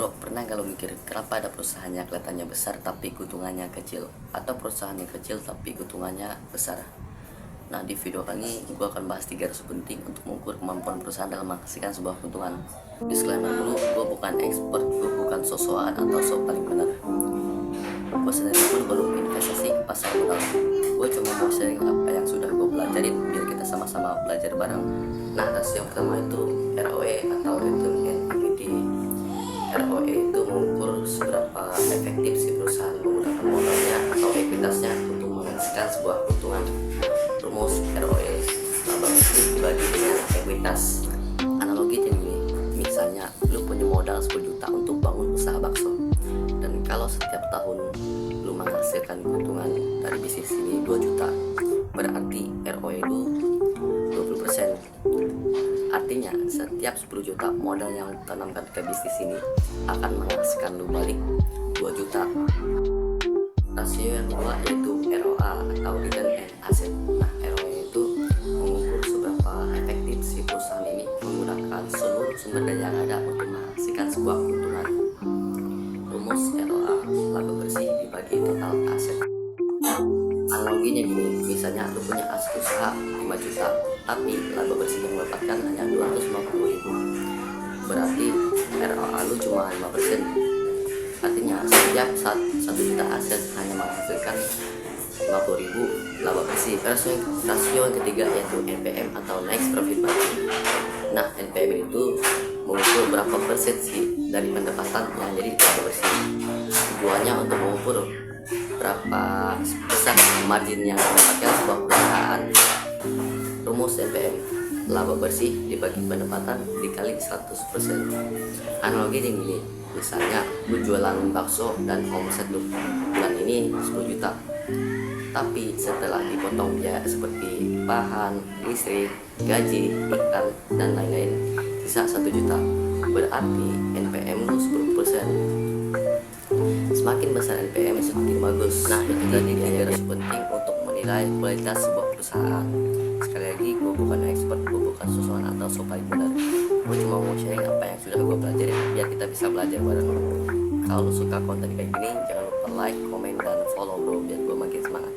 Bro, pernah gak lo mikir kenapa ada perusahaannya kelihatannya besar tapi keuntungannya kecil, atau perusahaannya kecil tapi keuntungannya besar? Nah, di video kali ini gue akan bahas 3 rasio penting untuk mengukur kemampuan perusahaan dalam menghasilkan sebuah keuntungan. Disclaimer dulu, gue bukan expert, gue bukan sosokan atau sok paling benar. Gue sendiri pun belum investasi ke pasar modal. Gue cuma mau sharing apa yang sudah gue pelajarin biar kita sama-sama belajar bareng. Nah, rasio yang pertama itu ROE atau Return on Equity. ROE itu mengukur seberapa efektif si perusahaan menggunakan modalnya atau ekuitasnya untuk menghasilkan sebuah keuntungan. Rumus ROE dibagi dengan ekuitas. Analoginya gini, misalnya lu punya modal 10 juta untuk bangun usaha bakso, dan kalau setiap tahun lu menghasilkan keuntungan dari bisnis ini 2 juta, berarti ROE lu 20%. Artinya setiap 10 juta modal yang tanamkan ke bisnis ini akan menghasilkan lu balik 2 juta. Rasio yang kedua yaitu ROA atau Return on Asset. Nah, ROA itu mengukur seberapa efektif si perusahaan ini menggunakan seluruh sumber daya yang ada untuk menghasilkan sebuah keuntungan. Rumus ROA laba bersih dibagi total aset. Analoginya gini, misalnya lu punya aset usaha 5 juta, tapi laba bersih yang mendapatkan hanya 250.000, berarti ROA lu cuma 5%. Artinya setiap 1 juta aset hanya menghasilkan 50.000 laba bersih. Rasio yang ketiga yaitu NPM atau Next Profit Margin. Nah, NPM itu mengukur berapa persen sih dari pendapatan yang jadi laba bersih. Tujuannya untuk mengukur berapa besar margin yang didapatkan sebuah perusahaan. Rumus NPM laba bersih dibagi pendapatan dikali 100%. Analogi ini, misalnya lu jualan bakso dan omset lu bulan ini 10 juta, tapi setelah dipotong biaya seperti bahan, listrik, gaji, iklan, dan lain-lain, sisa 1 juta, berarti NPM lu 10%. Semakin besar NPM semakin bagus. Nah, itu tadi dia rasio penting untuk menilai kualitas sebuah perusahaan. Sekali lagi, gue bukan expert, gue bukan sosokan atau so paling benar. Gue cuma mau sharing apa yang sudah gue pelajari biar kita bisa belajar bareng. Kalau lu suka konten kayak gini, jangan lupa like, komen, dan follow bro biar gue makin semangat.